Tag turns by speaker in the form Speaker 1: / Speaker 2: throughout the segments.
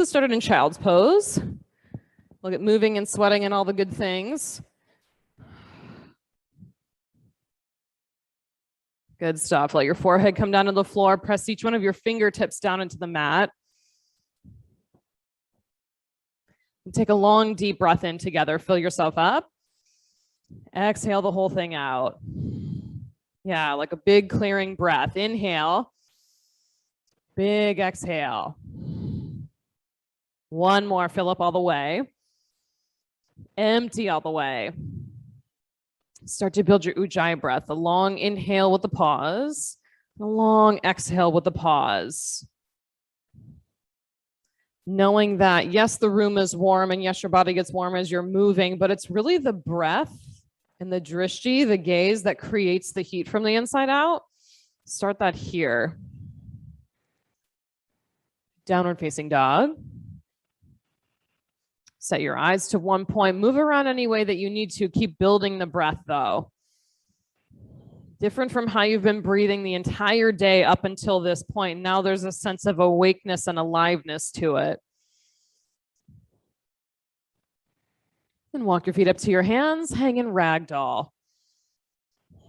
Speaker 1: Started in child's pose. Look at moving and sweating and all the good things. Good stuff. Let your forehead come down to the floor. Press each one of your fingertips down into the mat. And take a long, deep breath in together. Fill yourself up. Exhale the whole thing out. Yeah, like a big clearing breath. Inhale. Big exhale. One more. Fill up all the way. Empty all the way. Start to build your Ujjayi breath. A long inhale with the pause. A long exhale with the pause. Knowing that, yes, the room is warm and yes, your body gets warm as you're moving, but it's really the breath and the drishti, the gaze, that creates the heat from the inside out. Start that here. Downward facing dog. Set your eyes to one point. Move around any way that you need to. Keep building the breath, though. Different from how you've been breathing the entire day up until this point. Now there's a sense of awakeness and aliveness to it. And walk your feet up to your hands. Hang in ragdoll.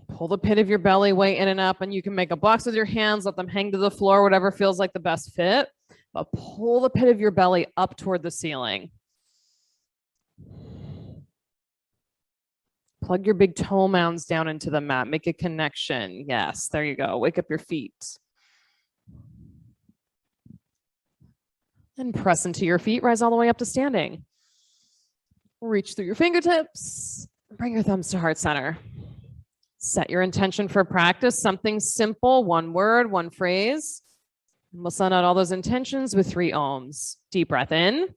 Speaker 1: Pull the pit of your belly way in and up, and you can make a box with your hands. Let them hang to the floor, whatever feels like the best fit. But pull the pit of your belly up toward the ceiling. Plug your big toe mounds down into the mat. Make a connection. Yes, there you go. Wake up your feet. And press into your feet. Rise all the way up to standing. Reach through your fingertips. Bring your thumbs to heart center. Set your intention for practice. Something simple. One word, one phrase. And we'll send out all those intentions with 3 ohms. Deep breath in.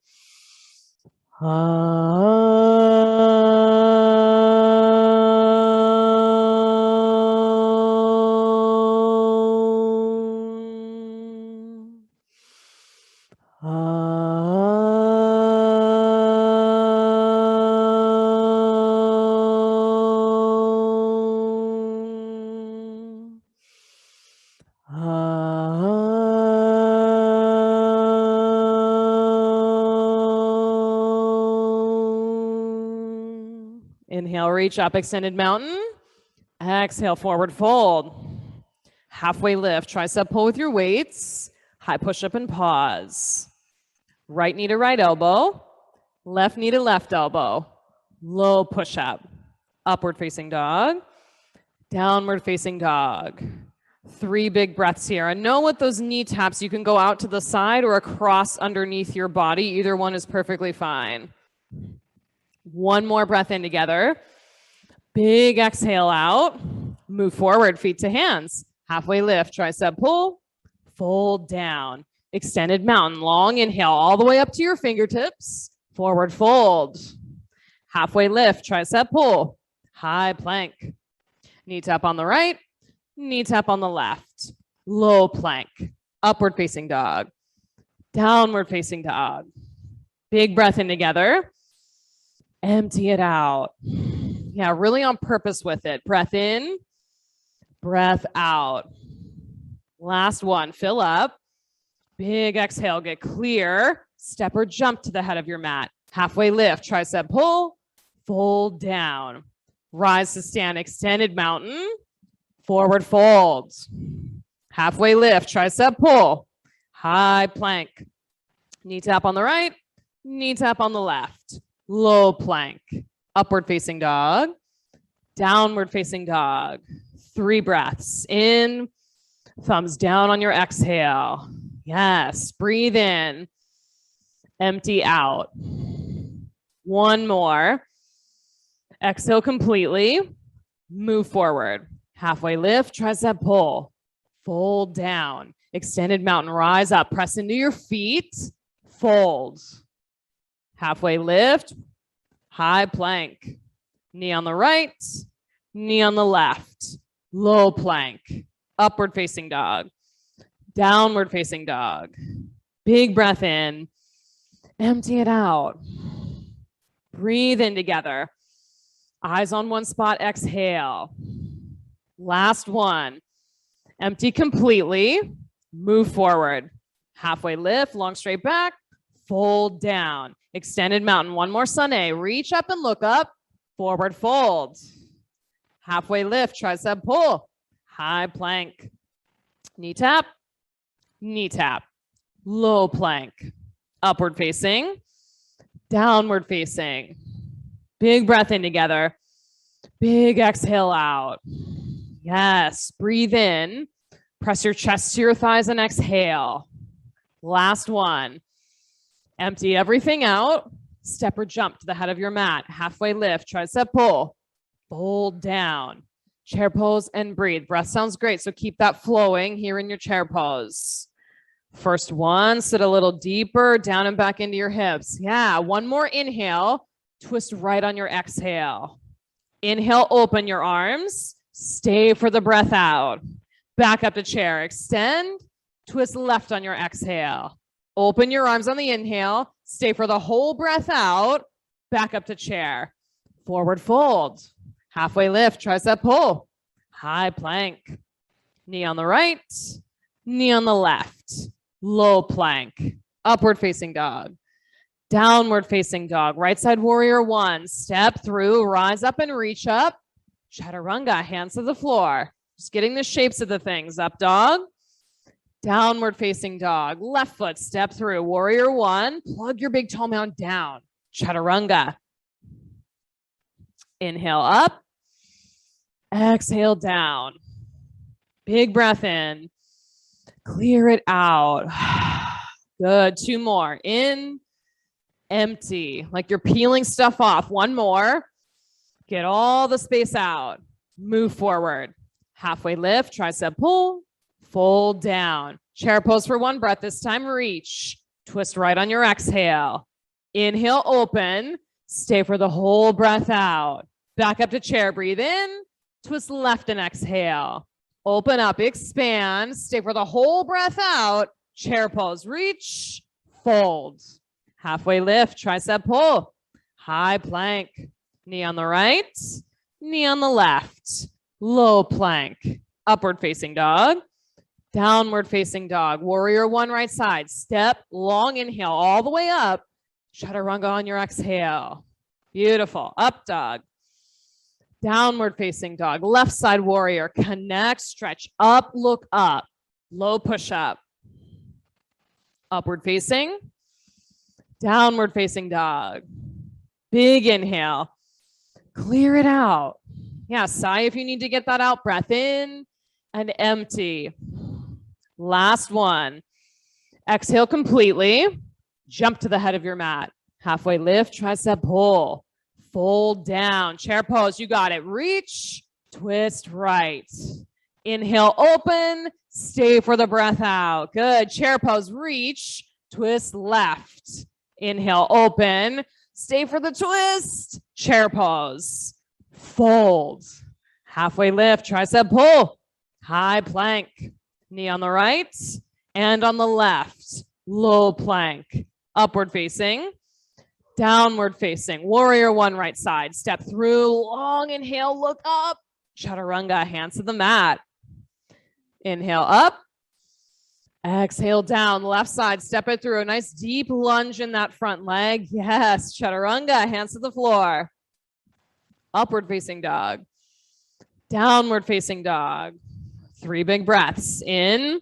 Speaker 1: Inhale, reach up, extended mountain. Exhale, forward fold. Halfway lift, tricep pull with your weights. High push up and pause. Right knee to right elbow. Left knee to left elbow. Low push up. Upward facing dog. Downward facing dog. 3 big breaths here. And know with those knee taps, you can go out to the side or across underneath your body. Either one is perfectly fine. One more breath in together. Big exhale out. Move forward, feet to hands. Halfway lift, tricep pull. Fold down. Extended mountain. Long inhale all the way up to your fingertips. Forward fold. Halfway lift, tricep pull. High plank. Knee tap on the right. Knee tap on the left. Low plank. Upward facing dog. Downward facing dog. Big breath in together. Empty it out. Yeah, really on purpose with it. Breath in, breath out. Last one, fill up. Big exhale, get clear. Step or jump to the head of your mat. Halfway lift, tricep pull, fold down. Rise to stand, extended mountain, forward fold. Halfway lift, tricep pull, high plank. Knee tap on the right, knee tap on the left. Low plank, upward facing dog, downward facing dog. 3 breaths in, thumbs down on your exhale. Yes, breathe in, empty out. One more. Exhale completely, move forward. Halfway lift, tricep pull, fold down. Extended mountain, rise up, press into your feet, fold. Halfway lift, high plank. Knee on the right, knee on the left. Low plank, upward facing dog, downward facing dog. Big breath in, empty it out. Breathe in together. Eyes on one spot, exhale. Last one. Empty completely, move forward. Halfway lift, long straight back. fold down. Extended mountain. One more sunny. Reach up and look up. Forward fold. Halfway lift, tricep pull. High plank. Knee tap. Knee tap. Low plank. Upward facing. Downward facing. Big breath in together. Big exhale out. Yes. Breathe in. Press your chest to your thighs and exhale. Last one. Empty everything out. Step or jump to the head of your mat. Halfway lift, tricep pull. Fold down. Chair pose and breathe. Breath sounds great, so keep that flowing here in your chair pose. First one, sit a little deeper, down and back into your hips. Yeah, one more inhale. Twist right on your exhale. Inhale, open your arms. Stay for the breath out. Back up to chair. Extend. Twist left on your exhale. Open your arms on the inhale. Stay for the whole breath out. Back up to chair. Forward fold. Halfway lift, tricep pull. High plank. Knee on the right. Knee on the left. Low plank. Upward facing dog. Downward facing dog. Right side warrior one. Step through, rise up and reach up. Chaturanga, hands to the floor. Just getting the shapes of the things. Up dog. Downward facing dog. Left foot, step through. Warrior one. Plug your big toe mound down. Chaturanga. Inhale up. Exhale down. Big breath in. Clear it out. Good. Two more. In. Empty. Like you're peeling stuff off. One more. Get all the space out. Move forward. Halfway lift. Tricep pull. Fold down. Chair pose for one breath. This time reach. Twist right on your exhale. Inhale, open. Stay for the whole breath out. Back up to chair. Breathe in. Twist left and exhale. Open up, expand. Stay for the whole breath out. Chair pose. Reach. Fold. Halfway lift. Tricep pull. High plank. Knee on the right. Knee on the left. Low plank. Upward facing dog. Downward facing dog. Warrior one right side. Step, long inhale all the way up. Chaturanga on your exhale. Beautiful. Up dog. Downward facing dog. Left side warrior. Connect, stretch up, look up. Low push up. Upward facing. Downward facing dog. Big inhale. Clear it out. Yeah, sigh if you need to get that out. Breath in and empty. Last one. Exhale completely. Jump to the head of your mat. Halfway lift, tricep pull. Fold down. Chair pose. You got it. Reach, twist right. Inhale, open. Stay for the breath out. Good. Chair pose. Reach, twist left. Inhale, open. Stay for the twist. Chair pose. Fold. Halfway lift, tricep pull. High plank. Knee on the right and on the left. Low plank. Upward facing. Downward facing. Warrior one right side. Step through. Long inhale. Look up. Chaturanga. Hands to the mat. Inhale up. Exhale down. Left side. Step it through. A nice deep lunge in that front leg. Yes. Chaturanga. Hands to the floor. Upward facing dog. Downward facing dog. 3 big breaths. In.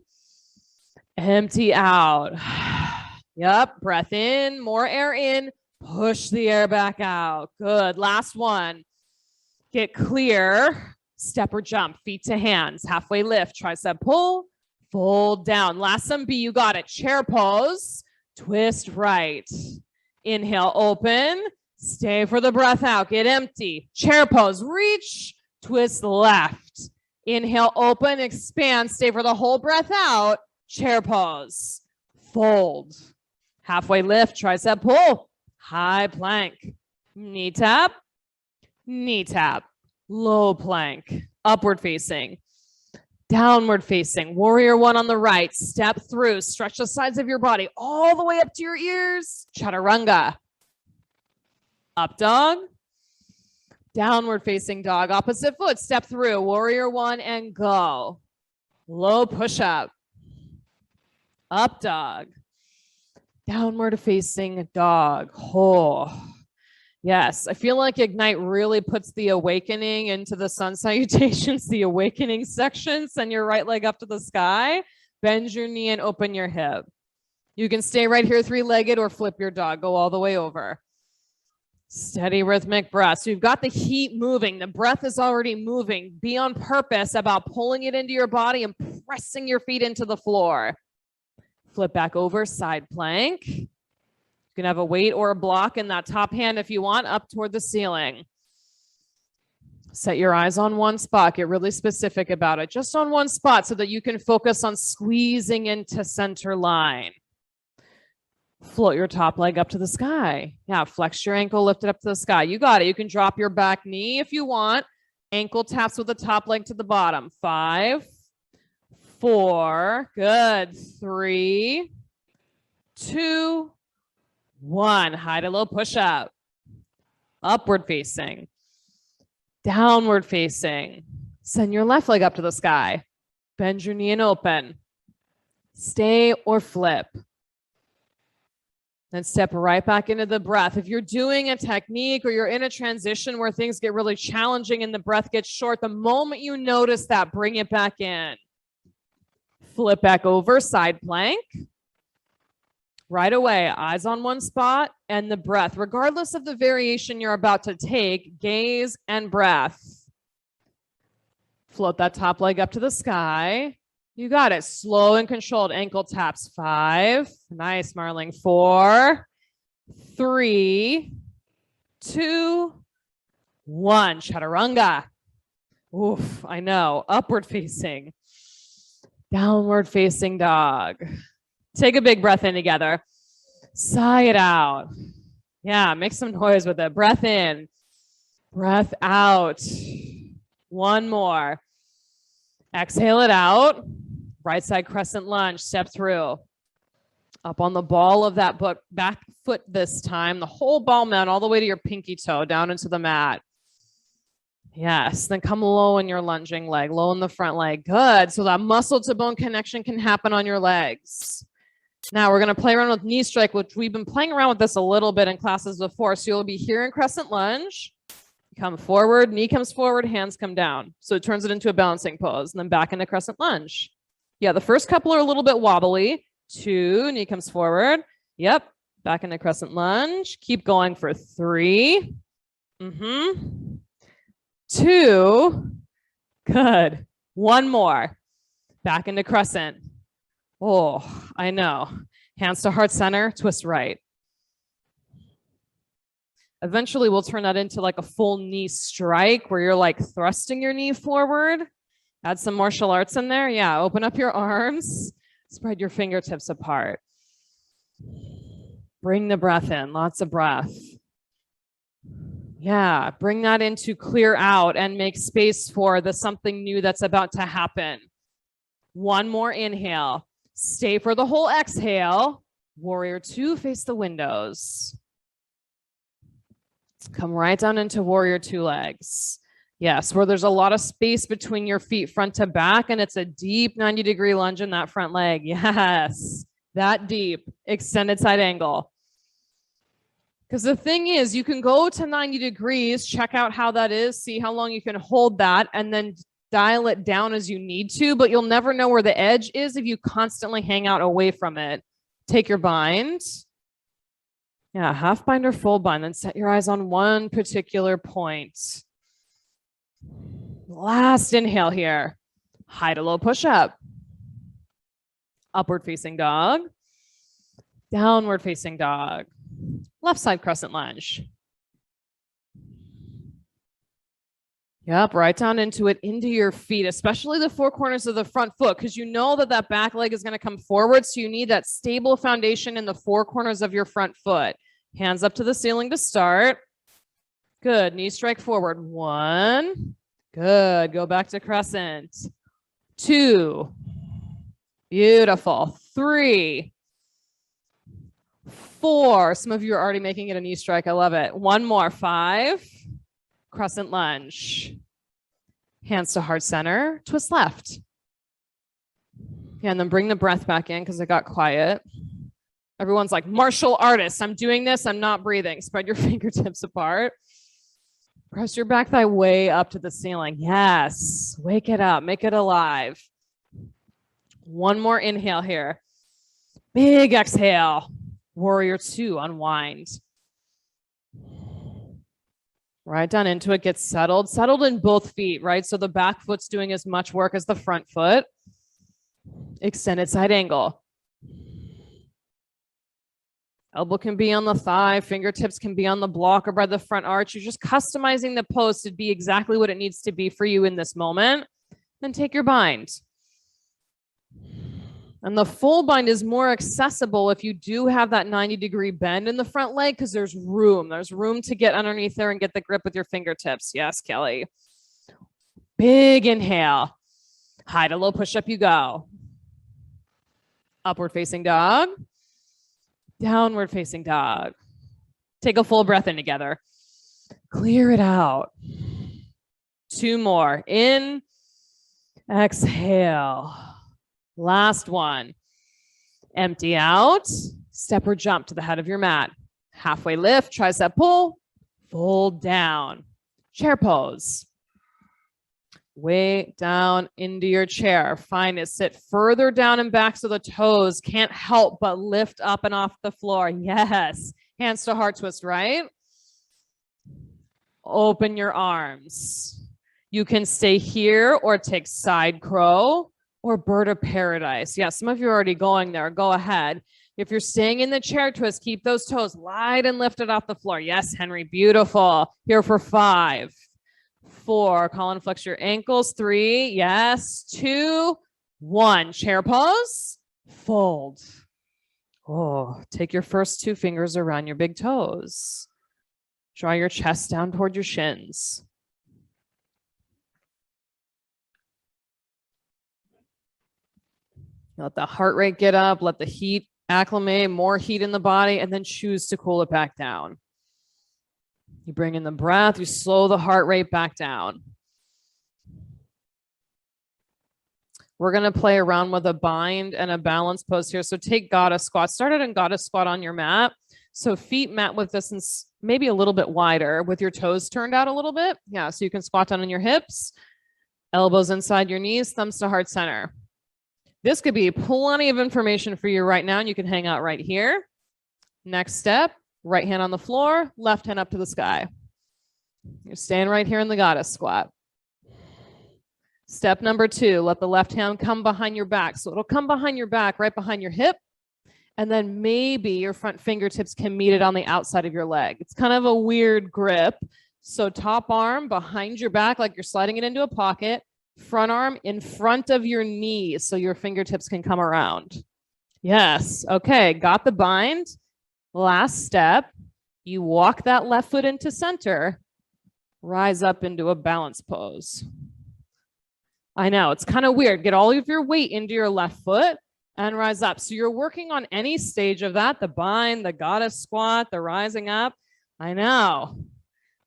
Speaker 1: Empty out. Yep. Breath in. More air in. Push the air back out. Good. Last one. Get clear. Step or jump. Feet to hands. Halfway lift. Tricep pull. Fold down. Last some B. You got it. Chair pose. Twist right. Inhale. Open. Stay for the breath out. Get empty. Chair pose. Reach. Twist left. Inhale, open, expand, stay for the whole breath out. Chair pose. Fold. Halfway lift, tricep pull. High plank. Knee tap. Knee tap. Low plank. Upward facing. Downward facing. Warrior one on the right. Step through. Stretch the sides of your body all the way up to your ears. Chaturanga. Up dog. Downward facing dog, opposite foot, step through, warrior one and go. Low push up. Up dog. Downward facing dog. Oh, yes. I feel like Ignite really puts the awakening into the sun salutations, the awakening section. Send your right leg up to the sky. Bend your knee and open your hip. You can stay right here three-legged or flip your dog. Go all the way over. Steady rhythmic breath. So you've got the heat moving. The breath is already moving. Be on purpose about pulling it into your body and pressing your feet into the floor. Flip back over, side plank. You can have a weight or a block in that top hand if you want, up toward the ceiling. Set your eyes on one spot. Get really specific about it. Just on one spot so that you can focus on squeezing into center line. Float your top leg up to the sky. Yeah, flex your ankle, lift it up to the sky. You got it. You can drop your back knee if you want. Ankle taps with the top leg to the bottom. 5, 4, good. 3, 2, 1. High to low push up. Upward facing. Downward facing. Send your left leg up to the sky. Bend your knee and open. Stay or flip. Then step right back into the breath. If you're doing a technique or you're in a transition where things get really challenging and the breath gets short, the moment you notice that, bring it back in. Flip back over, side plank. Right away, eyes on one spot and the breath. Regardless of the variation you're about to take, gaze and breath. Float that top leg up to the sky. You got it. Slow and controlled ankle taps. 5. Nice, Marling. 4, 3, 2, 1. Chaturanga. Oof, I know. Upward facing. Downward facing dog. Take a big breath in together. Sigh it out. Yeah, make some noise with it. Breath in. Breath out. One more. Exhale it out. Right side crescent lunge. Step through. Up on the ball of that back foot this time. The whole ball mat all the way to your pinky toe down into the mat. Yes. Then come low in your lunging leg. Low in the front leg. Good. So that muscle to bone connection can happen on your legs. Now we're going to play around with knee strike, which we've been playing around with this a little bit in classes before. So you'll be here in crescent lunge. Come forward, knee comes forward, hands come down. So it turns it into a balancing pose and then back into crescent lunge. Yeah, the first couple are a little bit wobbly. 2, knee comes forward. Yep, back into crescent lunge. Keep going for 3. 2. Good. 1 more. Back into crescent. Oh, I know. Hands to heart center, twist right. Eventually, we'll turn that into like a full knee strike where you're like thrusting your knee forward. Add some martial arts in there. Yeah, open up your arms. Spread your fingertips apart. Bring the breath in. Lots of breath. Yeah, bring that in to clear out and make space for the something new that's about to happen. 1 more inhale. Stay for the whole exhale. Warrior 2, face the windows. Come right down into warrior 2 legs. Yes, where there's a lot of space between your feet front to back, and it's a deep 90-degree lunge in that front leg. Yes, that deep. Extended side angle. Because the thing is, you can go to 90 degrees, check out how that is, see how long you can hold that, and then dial it down as you need to, but you'll never know where the edge is if you constantly hang out away from it. Take your bind. Yeah, half bind or full bind, then set your eyes on one particular point. Last inhale here. High to low push up. Upward facing dog. Downward facing dog. Left side crescent lunge. Yep, right down into it, into your feet, especially the 4 corners of the front foot, because you know that that back leg is going to come forward. So you need that stable foundation in the 4 corners of your front foot. Hands up to the ceiling to start. Good. Knee strike forward. 1. Good. Go back to crescent. 2. Beautiful. 3. 4. Some of you are already making it a knee strike. I love it. 1 more. 5. Crescent lunge. Hands to heart center. Twist left. Yeah, and then bring the breath back in because it got quiet. Everyone's like, martial artists, I'm doing this, I'm not breathing. Spread your fingertips apart. Press your back thigh way up to the ceiling. Yes, wake it up, make it alive. One more inhale here. Big exhale. Warrior two, unwind. Right down into it, get settled. Settled in both feet, right? So the back foot's doing as much work as the front foot. Extended side angle. Elbow can be on the thigh, fingertips can be on the block or by the front arch. You're just customizing the pose to be exactly what it needs to be for you in this moment. Then take your bind. And the full bind is more accessible if you do have that 90-degree bend in the front leg because there's room. There's room to get underneath there and get the grip with your fingertips. Yes, Kelly. Big inhale. High to low push-up you go. Upward facing dog. Downward facing dog. Take a full breath in together. Clear it out. Two more. In. Exhale. Last one. Empty out. Step or jump to the head of your mat. Halfway lift, tricep pull. Fold down. Chair pose. Way down into your chair. Find it. Sit further down and back so the toes can't help but lift up and off the floor. Yes. Hands to heart twist, right? Open your arms. You can stay here or take side crow or bird of paradise. Yeah, some of you are already going there. Go ahead. If you're staying in the chair twist, keep those toes light and lifted off the floor. Yes, Henry, beautiful. Here for 5, 4, call and flex your ankles. 3, yes, 2, 1. Chair pose, fold. Oh, take your first 2 fingers around your big toes. Draw your chest down toward your shins. Let the heart rate get up, let the heat acclimate, more heat in the body, and then choose to cool it back down. You bring in the breath, you slow the heart rate back down. We're going to play around with a bind and a balance pose here. So take goddess squat. Start it in goddess squat on your mat. So feet mat width distance, maybe a little bit wider with your toes turned out a little bit. Yeah, so you can squat down on your hips, elbows inside your knees, thumbs to heart center. This could be plenty of information for you right now, and you can hang out right here. Next step, right hand on the floor, left hand up to the sky. You're staying right here in the goddess squat. Step number 2, let the left hand come behind your back. So it'll come behind your back, right behind your hip, and then maybe your front fingertips can meet it on the outside of your leg. It's kind of a weird grip. So top arm behind your back, like you're sliding it into a pocket. Front arm in front of your knees so your fingertips can come around. Yes. Okay. Got the bind. Last step. You walk that left foot into center. Rise up into a balance pose. I know. It's kind of weird. Get all of your weight into your left foot and rise up. So you're working on any stage of that. The bind, the goddess squat, the rising up. I know.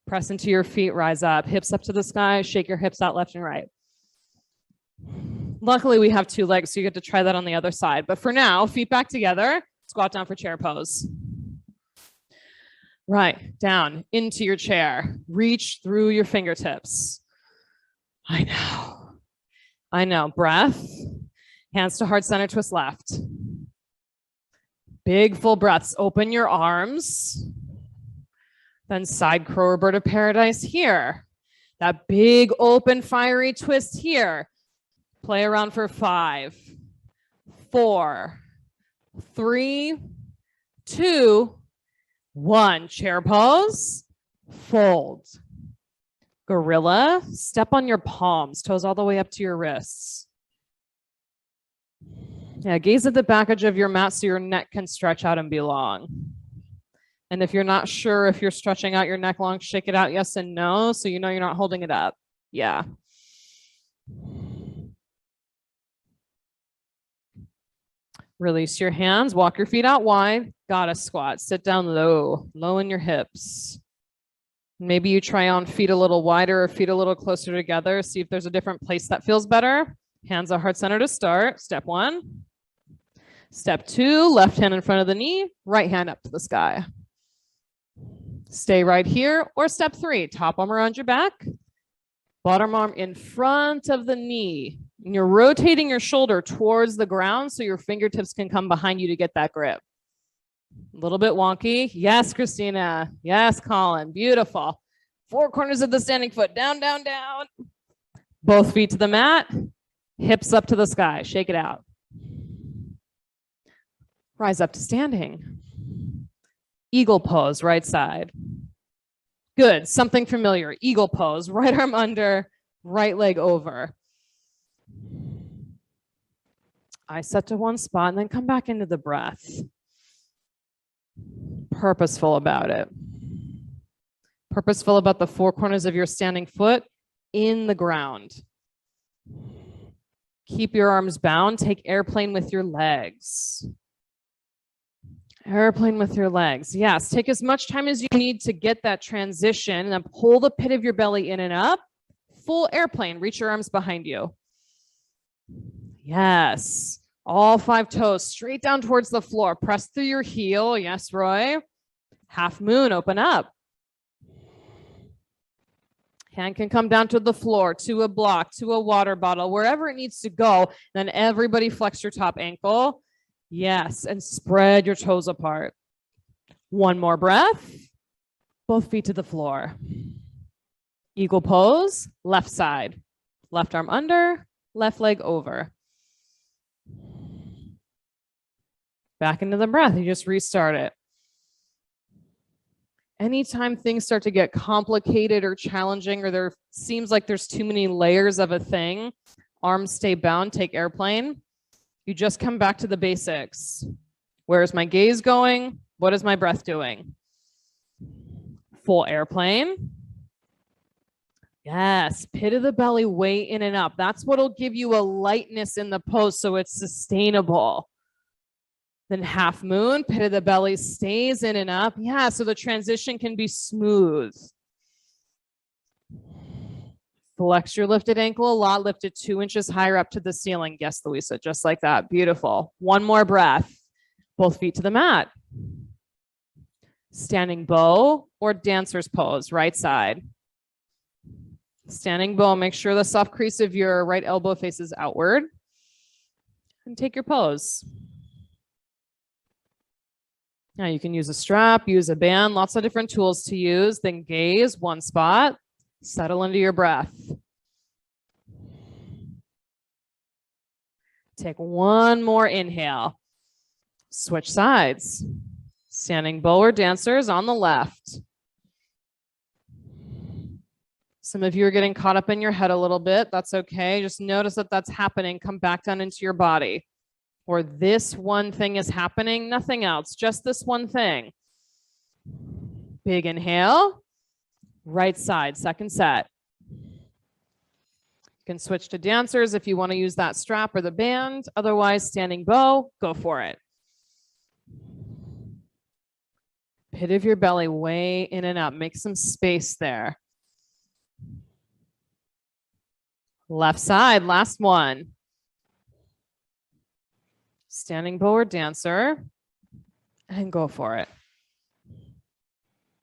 Speaker 1: Press into your feet. Rise up. Hips up to the sky. Shake your hips out left and right. Luckily, we have 2 legs, so you get to try that on the other side. But for now, feet back together, squat down for chair pose. Right, down into your chair. Reach through your fingertips. I know. Breath. Hands to heart center, twist left. Big full breaths. Open your arms. Then side crow or bird of paradise here. That big open fiery twist here. Play around for 5, 4, 3, 2, 1. Chair pose, fold. Gorilla, step on your palms, toes all the way up to your wrists. Yeah, gaze at the back edge of your mat so your neck can stretch out and be long. And if you're not sure if you're stretching out your neck long, shake it out yes and no so you know you're not holding it up. Yeah. Release your hands, walk your feet out wide, goddess squat, sit down low, low in your hips. Maybe you try on feet a little wider or feet a little closer together. See if there's a different place that feels better. Hands at heart center to start. Step 1. Step 2, left hand in front of the knee, right hand up to the sky. Stay right here. Or step 3, top arm around your back, bottom arm in front of the knee. And you're rotating your shoulder towards the ground so your fingertips can come behind you to get that grip. A little bit wonky. Yes, Christina. Yes, Colin. Beautiful. 4 corners of the standing foot. Down, down, down. Both feet to the mat. Hips up to the sky. Shake it out. Rise up to standing. Eagle pose, right side. Good. Something familiar. Eagle pose. Right arm under, right leg over. I set to one spot and then come back into the breath. Purposeful about it. Purposeful about the 4 corners of your standing foot in the ground. Keep your arms bound. Take airplane with your legs. Airplane with your legs. Yes, take as much time as you need to get that transition and then pull the pit of your belly in and up. Full airplane. Reach your arms behind you. Yes. All 5 toes straight down towards the floor. Press through your heel. Yes, Roy. Half moon. Open up. Hand can come down to the floor, to a block, to a water bottle, wherever it needs to go. Then everybody flex your top ankle. Yes, and spread your toes apart. One more breath. Both feet to the floor. Eagle pose, left side. Left arm under, left leg over. Back into the breath. You just restart it. Anytime things start to get complicated or challenging, or there seems like there's too many layers of a thing, arms stay bound, take airplane. You just come back to the basics. Where is my gaze going? What is my breath doing? Full airplane. Yes, pit of the belly way in and up. That's what'll give you a lightness in the pose so it's sustainable. Then half moon, pit of the belly stays in and up. Yeah, so the transition can be smooth. Flex your lifted ankle a lot. Lift it 2 inches higher up to the ceiling. Yes, Louisa, just like that. Beautiful. One more breath. Both feet to the mat. Standing bow or dancer's pose, right side. Standing bow, make sure the soft crease of your right elbow faces outward. And take your pose. Now you can use a strap, use a band, lots of different tools to use. Then gaze, one spot. Settle into your breath. Take one more inhale. Switch sides. Standing bow or dancers on the left. Some of you are getting caught up in your head a little bit. That's okay. Just notice that that's happening. Come back down into your body. Or this one thing is happening, nothing else, just this one thing. Big inhale. Right side, second set. You can switch to dancers if you want to use that strap or the band. Otherwise, standing bow, go for it. Pit of your belly way in and up. Make some space there. Left side, last one. Standing bow or dancer, and go for it.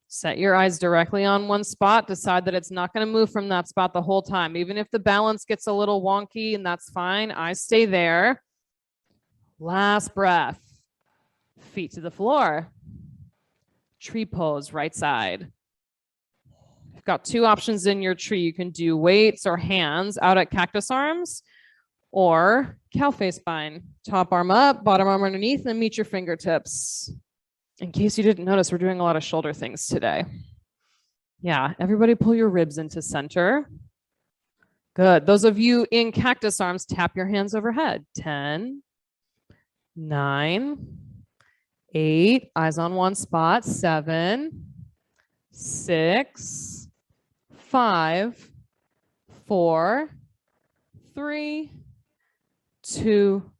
Speaker 1: Set your eyes directly on one spot. Decide that it's not going to move from that spot the whole time. Even if the balance gets a little wonky, and that's fine. Eyes stay there. Last breath. Feet to the floor. Tree pose, right side. You've got 2 options in your tree. You can do weights or hands out at cactus arms, or cow face bind. Top arm up, bottom arm underneath, and meet your fingertips. In case you didn't notice, we're doing a lot of shoulder things today. Yeah, everybody pull your ribs into center. Good. Those of you in cactus arms, tap your hands overhead. 10, 9, 8, eyes on one spot. 7, 6, 5, 4, 3, 2,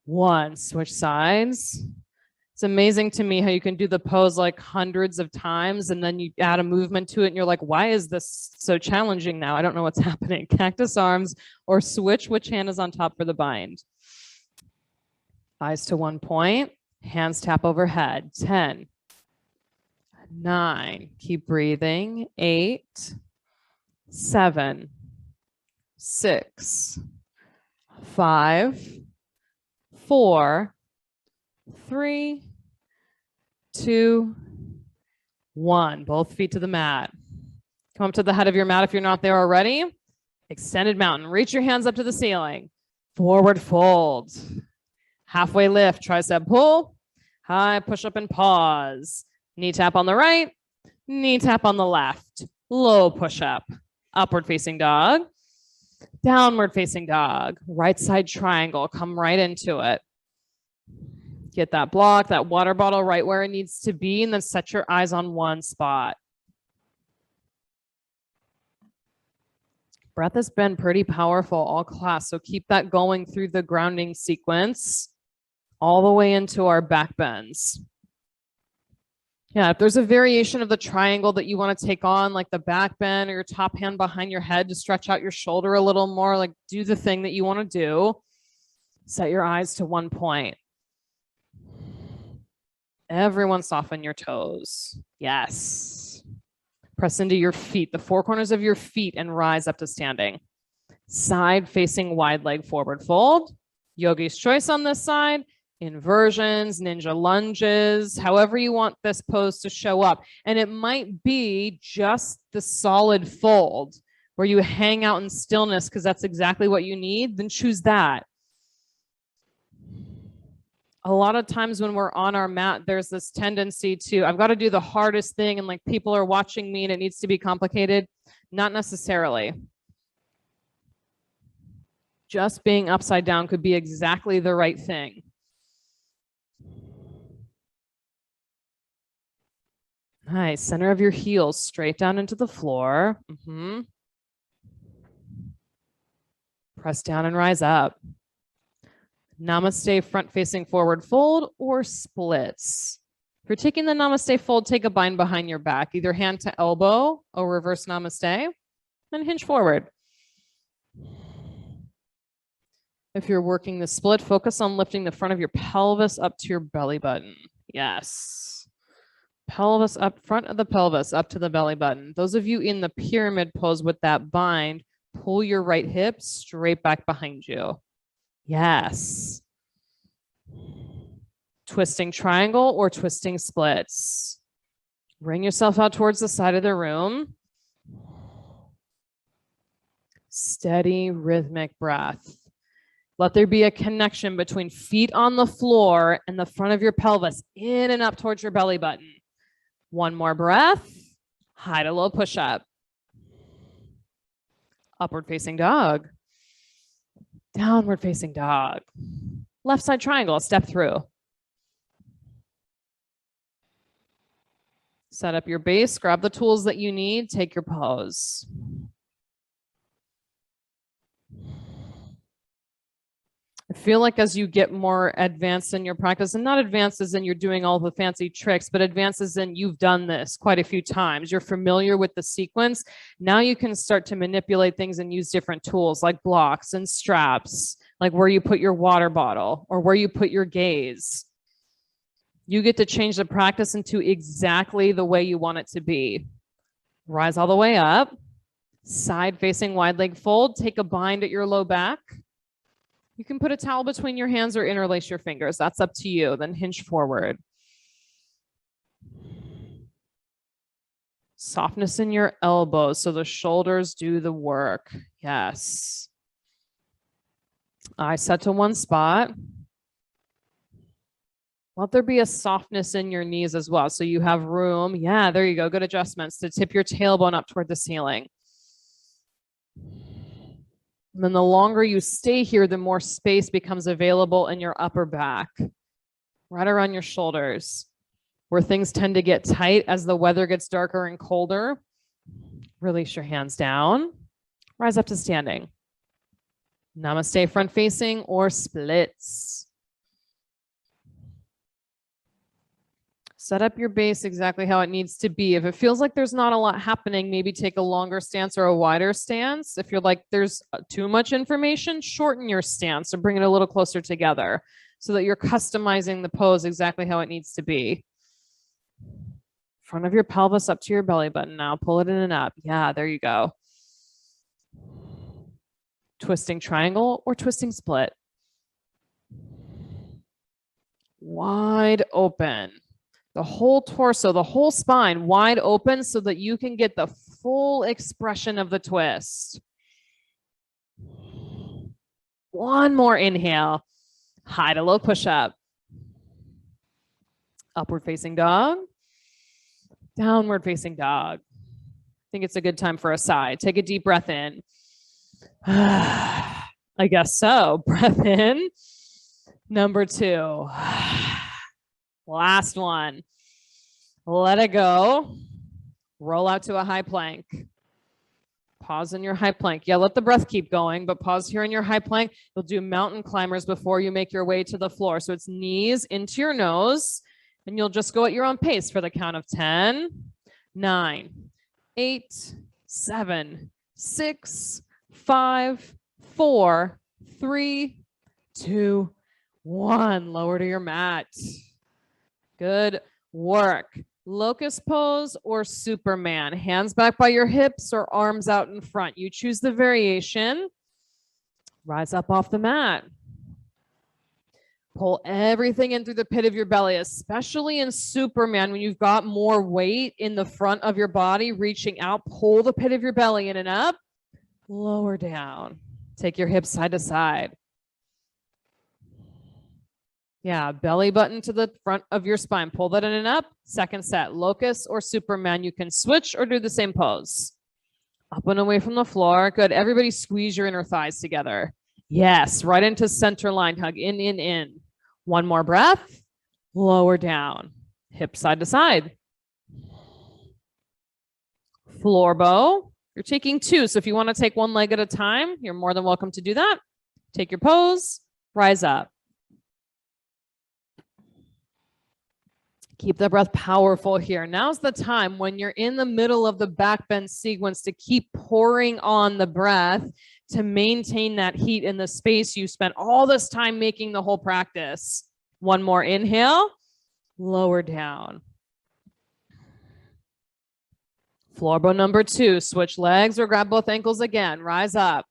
Speaker 1: 1. Switch sides. It's amazing to me how you can do the pose like hundreds of times and then you add a movement to it and you're like, why is this so challenging now? I don't know what's happening. Cactus arms or switch which hand is on top for the bind. Eyes to one point. Hands tap overhead. 10, 9. Keep breathing. 8, 7, 6, 5, 4, 3, 2, 1. Both feet to the mat. Come up to the head of your mat if you're not there already. Extended mountain. Reach your hands up to the ceiling. Forward fold. Halfway lift, tricep pull. High push up and pause. Knee tap on the right. Knee tap on the left. Low push up. Upward facing dog. Downward facing dog. Right side triangle. Come right into it. Get that block, that water bottle right where it needs to be, and then set your eyes on one spot. Breath has been pretty powerful all class, so keep that going through the grounding sequence all the way into our back bends. Yeah, if there's a variation of the triangle that you want to take on, like the back bend or your top hand behind your head to stretch out your shoulder a little more, like do the thing that you want to do. Set your eyes to one point. Everyone soften your toes. Yes. Press into your feet, the four corners of your feet, and rise up to standing. Side facing wide leg forward fold. Yogi's choice on this side. Inversions, ninja lunges, however you want this pose to show up. And it might be just the solid fold where you hang out in stillness because that's exactly what you need. Then choose that. A lot of times when we're on our mat, there's this tendency to, I've got to do the hardest thing and like people are watching me and it needs to be complicated. Not necessarily. Just being upside down could be exactly the right thing. Nice. Center of your heels straight down into the floor. Press down and rise up. Namaste front facing forward fold or splits. If you're taking the namaste fold, take a bind behind your back, either hand to elbow or reverse namaste, and hinge forward. If you're working the split, focus on lifting the front of your pelvis up to your belly button. Yes. Pelvis up, front of the pelvis up to the belly button. Those of you in the pyramid pose with that bind, pull your right hip straight back behind you. Yes. Twisting triangle or twisting splits. Bring yourself out towards the side of the room. Steady, rhythmic breath. Let there be a connection between feet on the floor and the front of your pelvis, in and up towards your belly button. One more breath. High to low push up. Upward facing dog. Downward facing dog. Left side triangle, step through. Set up your base, grab the tools that you need, take your pose. I feel like as you get more advanced in your practice, and not advanced as in you're doing all the fancy tricks, but advances in you've done this quite a few times. You're familiar with the sequence. Now you can start to manipulate things and use different tools like blocks and straps, like where you put your water bottle or where you put your gaze. You get to change the practice into exactly the way you want it to be. Rise all the way up. Side facing wide leg fold. Take a bind at your low back. You can put a towel between your hands or interlace your fingers. That's up to you. Then hinge forward. Softness in your elbows so the shoulders do the work. Yes. Eyes set to one spot. Let there be a softness in your knees as well. So you have room. Yeah, there you go. Good adjustments to tip your tailbone up toward the ceiling. And then the longer you stay here, the more space becomes available in your upper back, right around your shoulders, where things tend to get tight as the weather gets darker and colder. Release your hands down. Rise up to standing. Namaste front facing or splits. Set up your base exactly how it needs to be. If it feels like there's not a lot happening, maybe take a longer stance or a wider stance. If you're like there's too much information, shorten your stance or bring it a little closer together. so that you're customizing the pose exactly how it needs to be. Front of your pelvis up to your belly button now. Pull it in and up. Yeah, there you go. Twisting triangle or twisting split. Wide open. The whole torso, the whole spine wide open so that you can get the full expression of the twist. One more inhale. High to low push up. Upward facing dog. Downward facing dog. I think it's a good time for a sigh. Take a deep breath in. I guess so. Breath in. Number 2. Last one. Let it go. Roll out to a high plank. Pause in your high plank. Yeah, let the breath keep going, but pause here in your high plank. You'll do mountain climbers before you make your way to the floor. So it's knees into your nose, and you'll just go at your own pace for the count of 10, 9, 8, 7, 6, 5, 4, 3, 2, 1. Lower to your mat. Good work. Locust pose or Superman. Hands back by your hips or arms out in front. You choose the variation. Rise up off the mat. Pull everything in through the pit of your belly, especially in Superman when you've got more weight in the front of your body, reaching out. Pull the pit of your belly in and up. Lower down. Take your hips side to side. Yeah, belly button to the front of your spine. Pull that in and up. Second set, locust or Superman. You can switch or do the same pose. Up and away from the floor. Good. Everybody squeeze your inner thighs together. Yes, right into center line hug. In, in, in. One more breath. Lower down. Hip side to side. Floor bow. You're taking 2. So if you want to take one leg at a time, you're more than welcome to do that. Take your pose. Rise up. Keep the breath powerful here. Now's the time when you're in the middle of the back bend sequence to keep pouring on the breath to maintain that heat in the space you spent all this time making the whole practice. One more inhale, lower down. Floor bow number 2, switch legs or grab both ankles again. Rise up.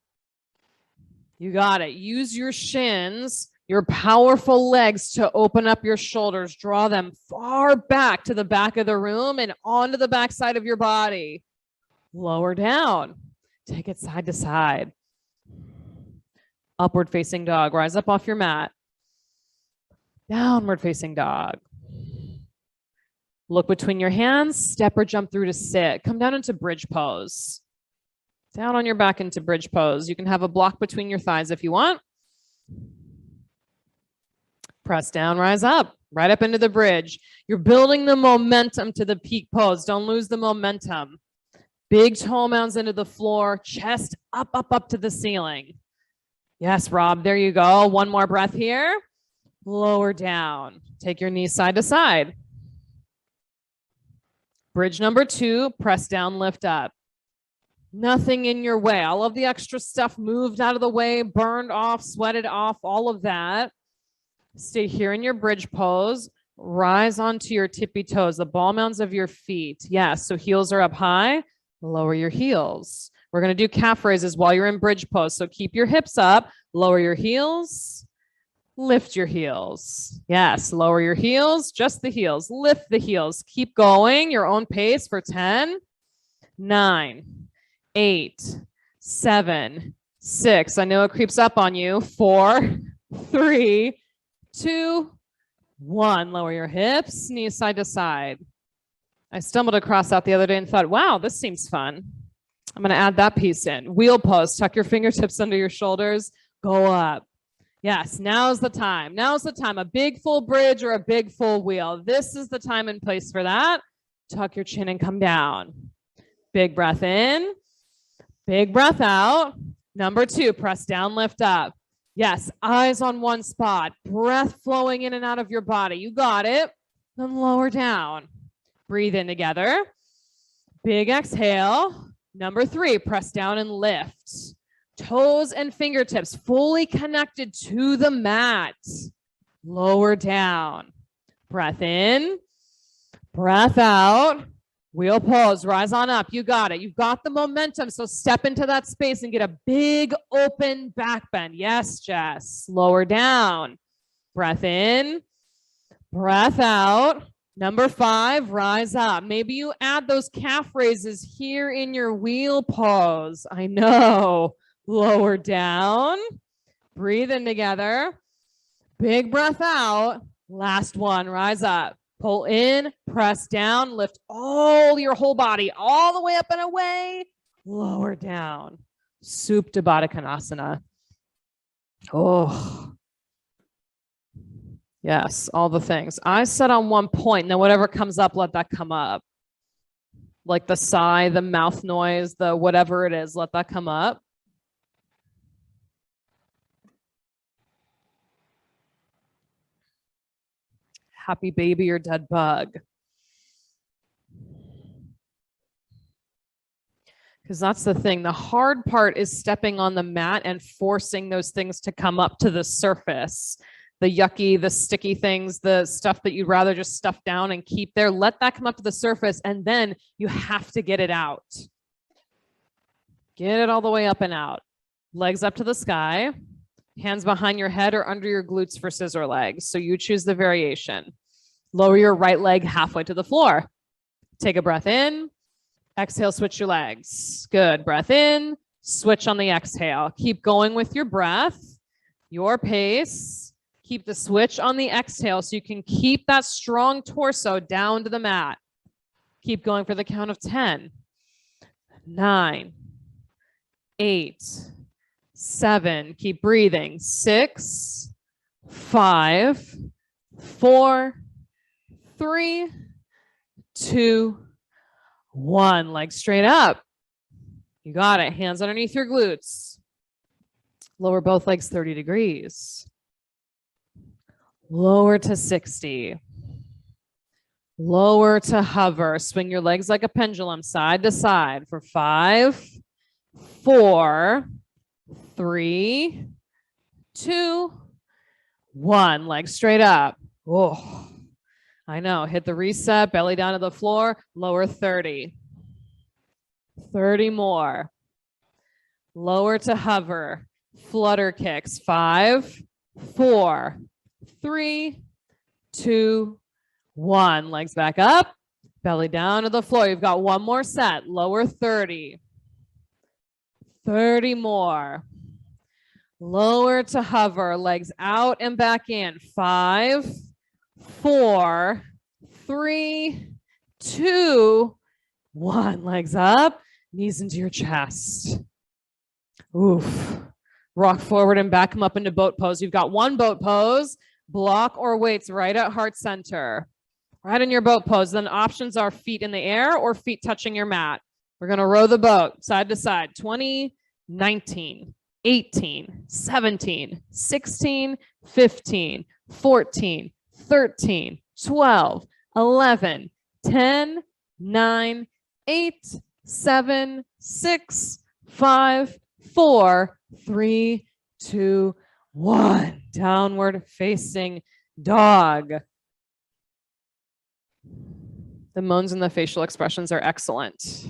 Speaker 1: You got it. Use your shins, your powerful legs to open up your shoulders. Draw them far back to the back of the room and onto the back side of your body. Lower down. Take it side to side. Upward facing dog. Rise up off your mat. Downward facing dog. Look between your hands. Step or jump through to sit. Come down into bridge pose. Down on your back into bridge pose. You can have a block between your thighs if you want. Press down, rise up, right up into the bridge. You're building the momentum to the peak pose. Don't lose the momentum. Big toe mounds into the floor, chest up, up, up to the ceiling. Yes, Rob, there you go. One more breath here. Lower down. Take your knees side to side. Bridge number 2, press down, lift up. Nothing in your way. All of the extra stuff moved out of the way, burned off, sweated off, all of that. Stay here in your bridge pose. Rise onto your tippy toes, the ball mounds of your feet. Yes, so heels are up high. Lower your heels. We're going to do calf raises while you're in bridge pose. So keep your hips up. Lower your heels. Lift your heels. Yes, lower your heels. Just the heels. Lift the heels. Keep going. Your own pace for 10, 9, 8, 7, 6. I know it creeps up on you. 4, 3, 2, 1. Lower your hips, knees side to side. I stumbled across that the other day and thought, wow, this seems fun. I'm going to add that piece in. Wheel pose. Tuck your fingertips under your shoulders. Go up. Yes, now's the time. Now's the time. A big full bridge or a big full wheel. This is the time and place for that. Tuck your chin and come down. Big breath in. Big breath out. Number 2, press down, lift up. Yes, eyes on one spot. Breath flowing in and out of your body. You got it. Then lower down. Breathe in together. Big exhale. Number 3, press down and lift. Toes and fingertips fully connected to the mat. lower down. Breath in, breath out. Wheel pose, rise on up. You got it. You've got the momentum. So step into that space and get a big open back bend. Yes, Jess. Lower down. Breath in, breath out. Number 5, rise up. Maybe you add those calf raises here in your wheel pose. I know. Lower down. Breathe in together. Big breath out. Last one, rise up. Pull in, press down, lift all your whole body all the way up and away. Lower down. Supta Baddha Konasana. Oh. Yes, all the things. I said on one point, and then whatever comes up, let that come up. Like the sigh, the mouth noise, the whatever it is, let that come up. Happy baby or dead bug. Because that's the thing. The hard part is stepping on the mat and forcing those things to come up to the surface. The yucky, the sticky things, the stuff that you'd rather just stuff down and keep there. Let that come up to the surface, and then you have to get it out. Get it all the way up and out. Legs up to the sky. Hands behind your head or under your glutes for scissor legs. So you choose the variation. Lower your right leg halfway to the floor. Take a breath in. Exhale, switch your legs. Good. Breath in. Switch on the exhale. Keep going with your breath, your pace. Keep the switch on the exhale so you can keep that strong torso down to the mat. Keep going for the count of 10, 9, 8, 7. Keep breathing. 6, 5, 4, 3, 2, 1. Legs straight up. You got it. Hands underneath your glutes. Lower both legs 30 degrees. Lower to 60. Lower to hover. Swing your legs like a pendulum side to side for 5, 4, 3, 2, 1. Legs straight up. Oh, I know. Hit the reset, belly down to the floor, lower 30. 30 more. Lower to hover. Flutter kicks. 5, 4, 3, 2, 1. Legs back up, belly down to the floor. You've got one more set. Lower 30. 30 more. Lower to hover. Legs out and back in. 5, 4, 3, 2, 1. Legs up, knees into your chest. Oof. Rock forward and back, come up into boat pose. You've got one boat pose, block or weights right at heart center. Right in your boat pose. Then options are feet in the air or feet touching your mat. We're going to row the boat side to side. 20, 19, 18, 17, 16, 15, 14, 13, 12, 11, 10, 9, 8, 7, 6, 5, 4, 3, 2, 1. Downward facing dog. The moans and the facial expressions are excellent.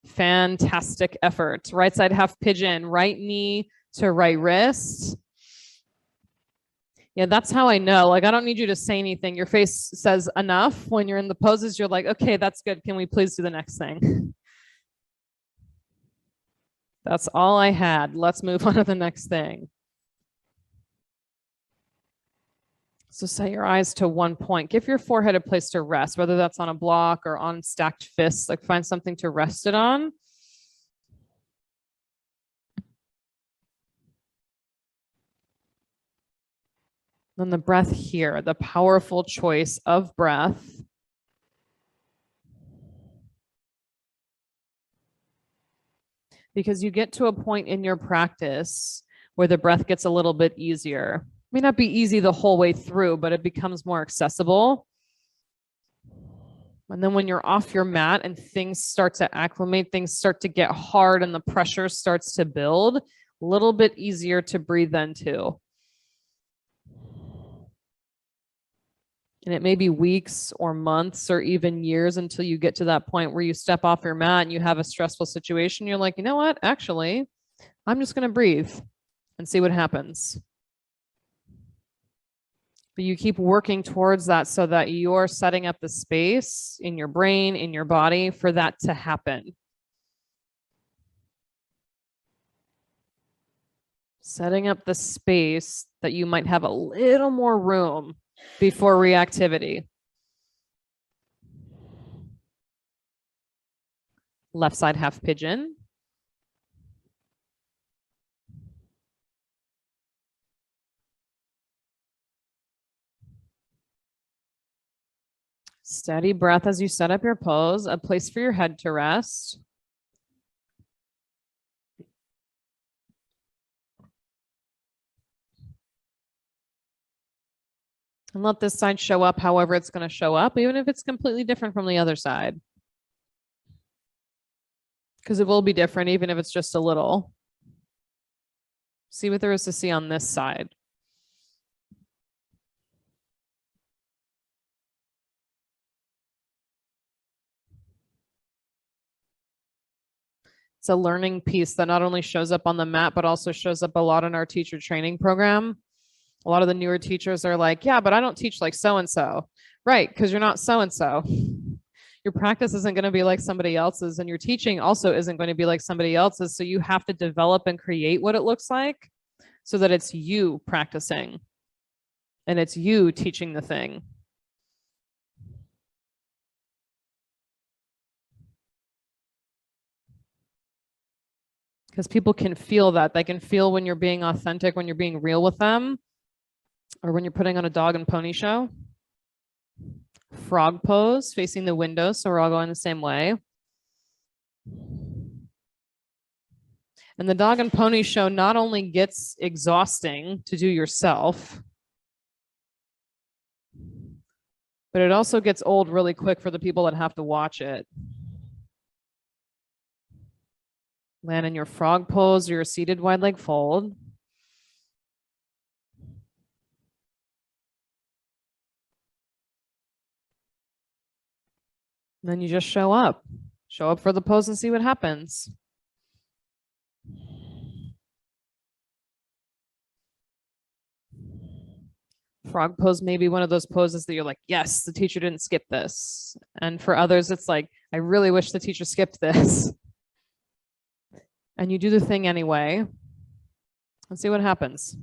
Speaker 1: Fantastic effort. Right side half pigeon, right knee to right wrist. Yeah, that's how I know. Like, I don't need you to say anything. Your face says enough. When you're in the poses, you're like, okay, that's good. Can we please do the next thing? That's all I had. Let's move on to the next thing. So set your eyes to one point. Give your forehead a place to rest, whether that's on a block or on stacked fists. Like, find something to rest it on. Then the breath here, the powerful choice of breath. Because you get to a point in your practice where the breath gets a little bit easier. It may not be easy the whole way through, but it becomes more accessible. And then when you're off your mat and things start to acclimate, things start to get hard and the pressure starts to build, a little bit easier to breathe then too. And it may be weeks or months or even years until you get to that point where you step off your mat and you have a stressful situation. You're like, you know what? Actually, I'm just going to breathe and see what happens. But you keep working towards that so that you're setting up the space in your brain, in your body for that to happen. Setting up the space that you might have a little more room before reactivity. Left side half pigeon. Steady breath as you set up your pose, a place for your head to rest. And let this side show up however it's going to show up, even if it's completely different from the other side. Because it will be different, even if it's just a little. See what there is to see on this side. It's a learning piece that not only shows up on the mat, but also shows up a lot in our teacher training program. A lot of the newer teachers are like, yeah, but I don't teach like so-and-so. Right, because you're not so-and-so. Your practice isn't going to be like somebody else's, and your teaching also isn't going to be like somebody else's. So you have to develop and create what it looks like so that it's you practicing and it's you teaching the thing. Because people can feel that. They can feel when you're being authentic, when you're being real with them, or when you're putting on a dog and pony show. Frog pose, facing the window, so we're all going the same way. And the dog and pony show not only gets exhausting to do yourself, but it also gets old really quick for the people that have to watch it. Land in your frog pose or your seated wide leg fold. And then you just show up. Show up for the pose and see what happens. Frog pose may be one of those poses that you're like, yes, the teacher didn't skip this. And for others, it's like, I really wish the teacher skipped this. And you do the thing anyway. And see what happens.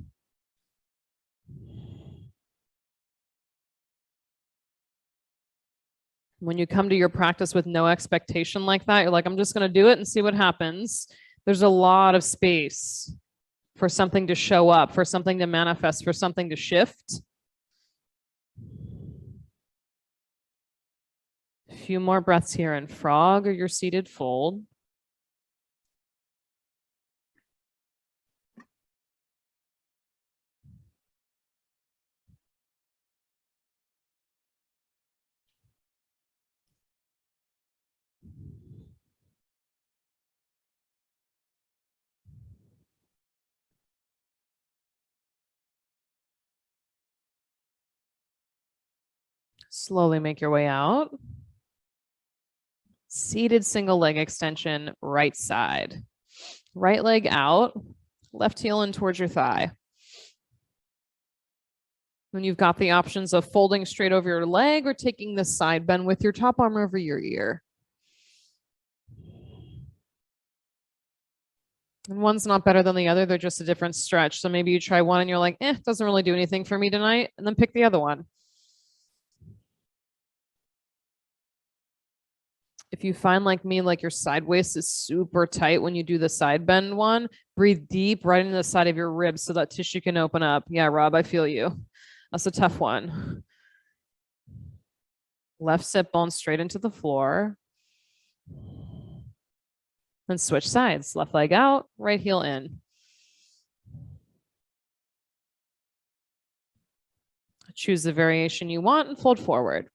Speaker 1: When you come to your practice with no expectation like that, you're like, I'm just going to do it and see what happens. There's a lot of space for something to show up, for something to manifest, for something to shift. A few more breaths here in frog or your seated fold. Slowly make your way out. Seated single leg extension, right side. Right leg out, left heel in towards your thigh. Then you've got the options of folding straight over your leg or taking the side bend with your top arm over your ear. And one's not better than the other. They're just a different stretch. So maybe you try one and you're like, it doesn't really do anything for me tonight. And then pick the other one. If you find like me, like your side waist is super tight when you do the side bend one, breathe deep right into the side of your ribs so that tissue can open up. Yeah, Rob, I feel you. That's a tough one. Left sit bone straight into the floor. Then switch sides. Left leg out, right heel in. Choose the variation you want and fold forward.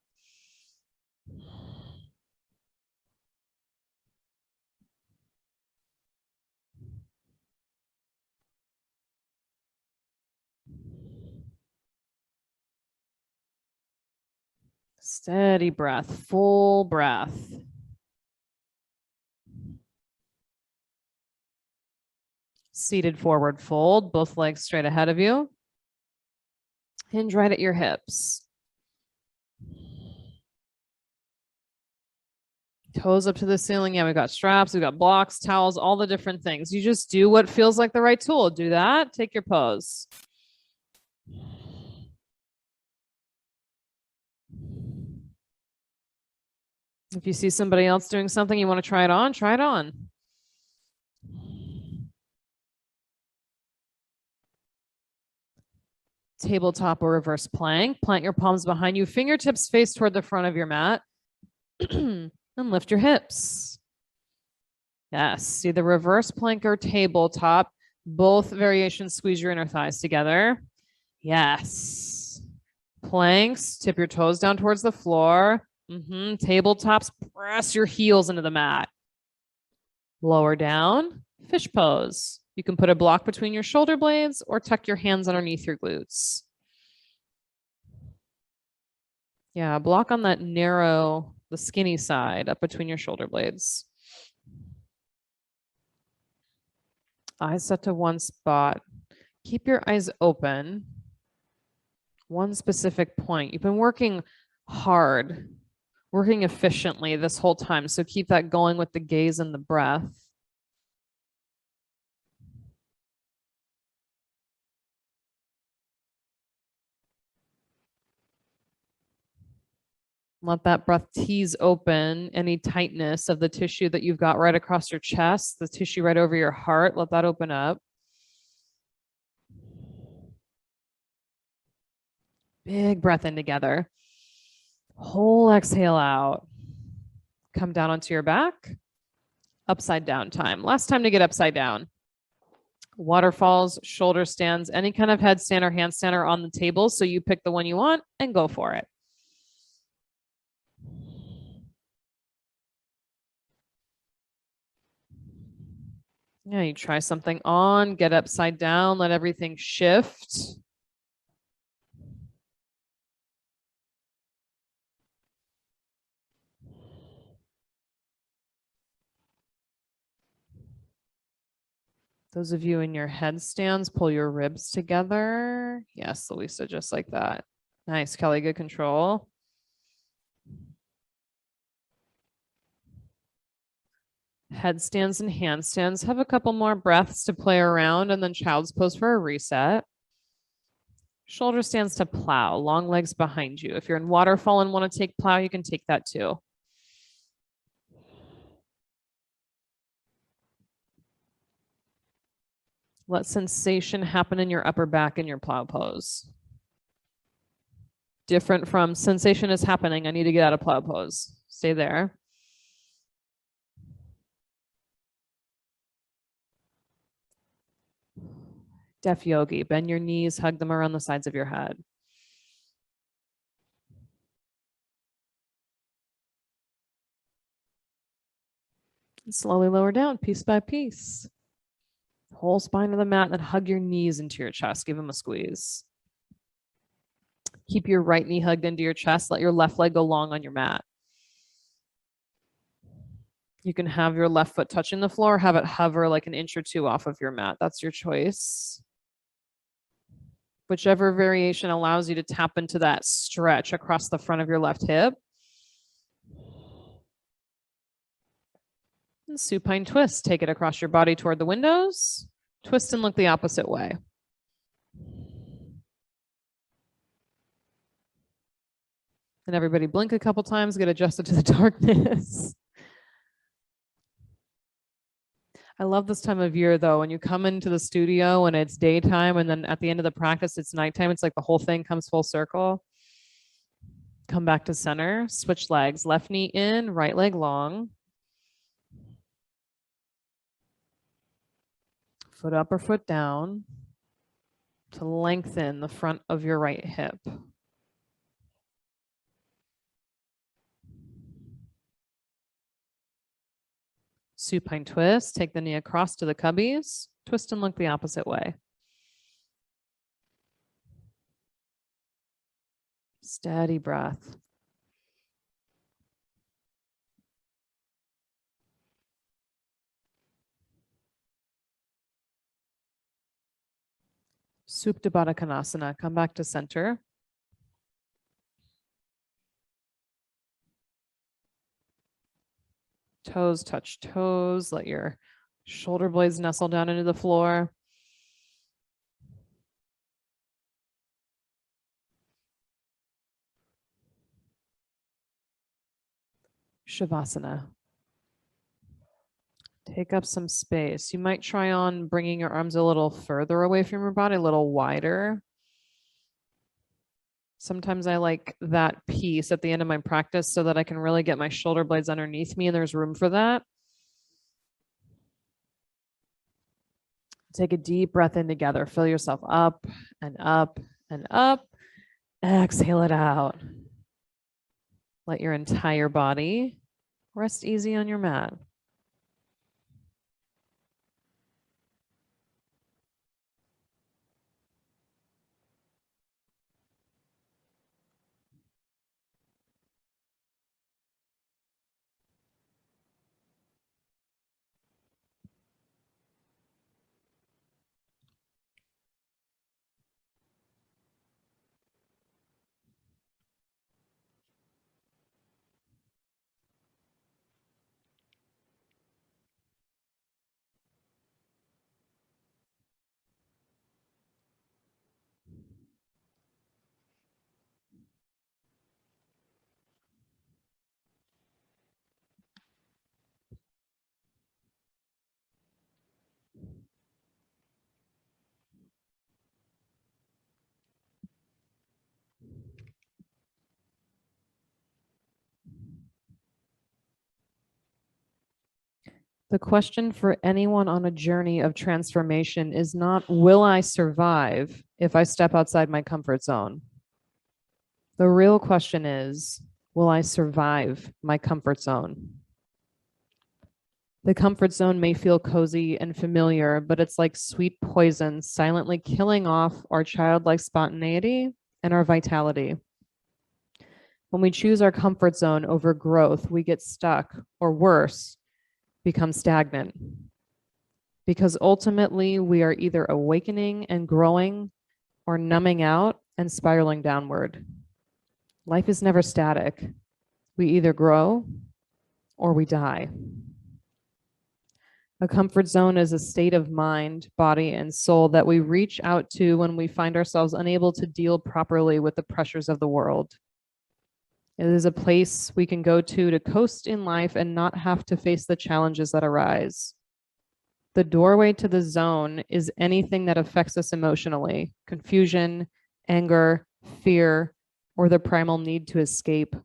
Speaker 1: Steady breath, full breath. Seated forward fold, both legs straight ahead of you. Hinge right at your hips. Toes up to the ceiling. Yeah, we've got straps, we've got blocks, towels, all the different things. You just do what feels like the right tool. Do that. Take your pose. If you see somebody else doing something, you want to try it on, try it on. Tabletop or reverse plank. Plant your palms behind you, fingertips face toward the front of your mat, and lift your hips. Yes, see the reverse plank or tabletop. Both variations squeeze your inner thighs together. Yes. Planks, tip your toes down towards the floor. Tabletops, press your heels into the mat. Lower down, fish pose. You can put a block between your shoulder blades or tuck your hands underneath your glutes. Yeah, block on that narrow, the skinny side up between your shoulder blades. Eyes set to one spot. Keep your eyes open. One specific point. You've been working hard, working efficiently this whole time. So keep that going with the gaze and the breath. Let that breath tease open any tightness of the tissue that you've got right across your chest, the tissue right over your heart. Let that open up. Big breath in together. Whole exhale out. Come down onto your back. Upside down time. Last time to get upside down. Waterfalls, shoulder stands, any kind of headstand or handstand are on the table. So you pick the one you want and go for it. Yeah, you try something on, get upside down, let everything shift. Those of you in your headstands, pull your ribs together. Yes, Louisa, just like that. Nice, Kelly, good control. Headstands and handstands. Have a couple more breaths to play around and then child's pose for a reset. Shoulder stands to plow, long legs behind you. If you're in waterfall and want to take plow, you can take that too. Let sensation happen in your upper back in your plow pose. Different from sensation is happening. I need to get out of plow pose. Stay there. Deaf yogi. Bend your knees, hug them around the sides of your head. And slowly lower down, piece by piece. Whole spine of the mat, and then hug your knees into your chest. Give them a squeeze. Keep your right knee hugged into your chest. Let your left leg go long on your mat. You can have your left foot touching the floor, have it hover like an inch or two off of your mat. That's your choice. Whichever variation allows you to tap into that stretch across the front of your left hip. And supine twist. Take it across your body toward the windows. Twist and look the opposite way. And everybody blink a couple times, get adjusted to the darkness. I love this time of year though, when you come into the studio and it's daytime and then at the end of the practice, it's nighttime. It's like the whole thing comes full circle. Come back to center, switch legs, left knee in, right leg long. Foot up or foot down to lengthen the front of your right hip. Supine twist, take the knee across to the cubbies, twist and look the opposite way. Steady breath. Supta Baddha Konasana. Come back to center. Toes touch toes. Let your shoulder blades nestle down into the floor. Shavasana. Take up some space. You might try on bringing your arms a little further away from your body, a little wider. Sometimes I like that piece at the end of my practice so that I can really get my shoulder blades underneath me and there's room for that. Take a deep breath in together. Fill yourself up and up and up. Exhale it out. Let your entire body rest easy on your mat. The question for anyone on a journey of transformation is not, will I survive if I step outside my comfort zone? The real question is, will I survive my comfort zone? The comfort zone may feel cozy and familiar, but it's like sweet poison, silently killing off our childlike spontaneity and our vitality. When we choose our comfort zone over growth, we get stuck, or worse, become stagnant. Because ultimately, we are either awakening and growing or numbing out and spiraling downward. Life is never static. We either grow or we die. A comfort zone is a state of mind, body, and soul that we reach out to when we find ourselves unable to deal properly with the pressures of the world. It is a place we can go to coast in life and not have to face the challenges that arise. The doorway to the zone is anything that affects us emotionally: confusion, anger, fear, or the primal need to escape.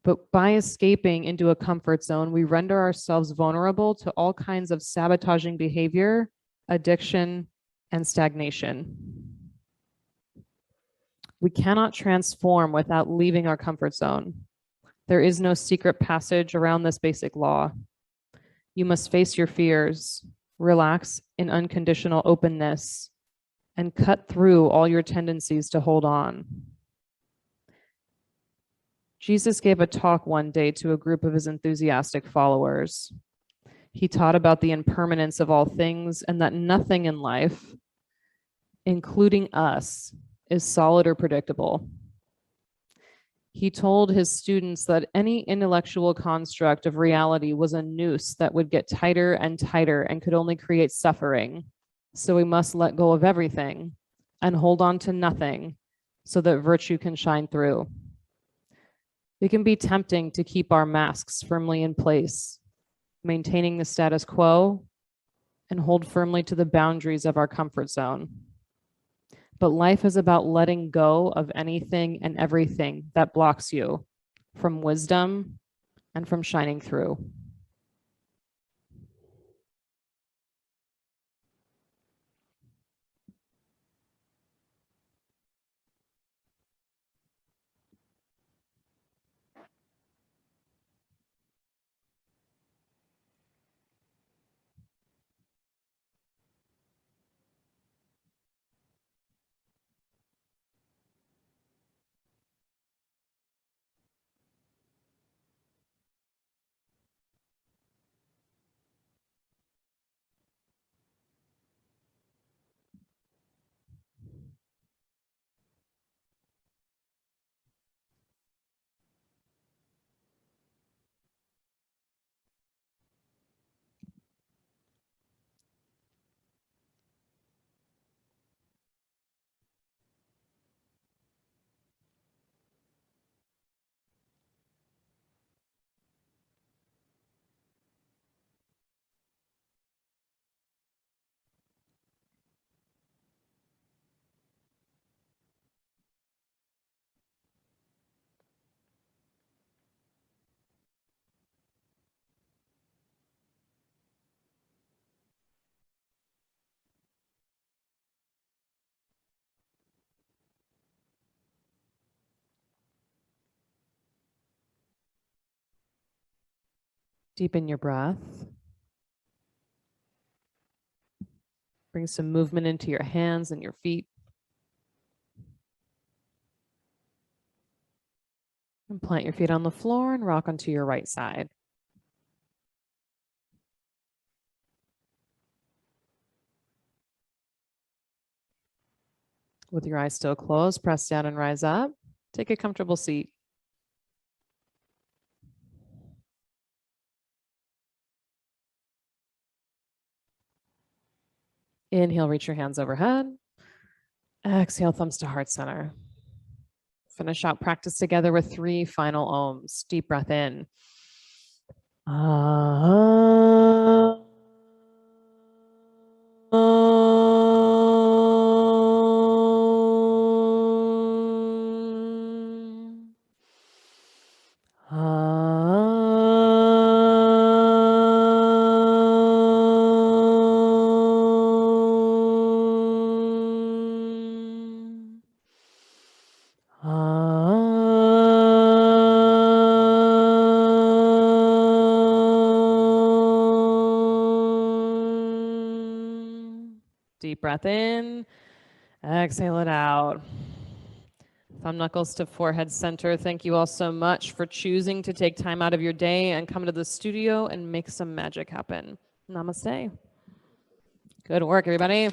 Speaker 1: But by escaping into a comfort zone, we render ourselves vulnerable to all kinds of sabotaging behavior, addiction, and stagnation. We cannot transform without leaving our comfort zone. There is no secret passage around this basic law. You must face your fears, relax in unconditional openness, and cut through all your tendencies to hold on. Jesus gave a talk one day to a group of his enthusiastic followers. He taught about the impermanence of all things and that nothing in life, including us, is solid or predictable. He told his students that any intellectual construct of reality was a noose that would get tighter and tighter and could only create suffering. So we must let go of everything and hold on to nothing so that virtue can shine through. It can be tempting to keep our masks firmly in place, maintaining the status quo, and hold firmly to the boundaries of our comfort zone. But life is about letting go of anything and everything that blocks you from wisdom and from shining through. Deepen your breath. Bring some movement into your hands and your feet. And plant your feet on the floor and rock onto your right side. With your eyes still closed, press down and rise up. Take a comfortable seat. Inhale, reach your hands overhead. Exhale, thumbs to heart center. Finish out practice together with 3 final ohms. Deep breath in. Deep breath in. Exhale it out. Thumb knuckles to forehead center. Thank you all so much for choosing to take time out of your day and come to the studio and make some magic happen. Namaste. Good work, everybody.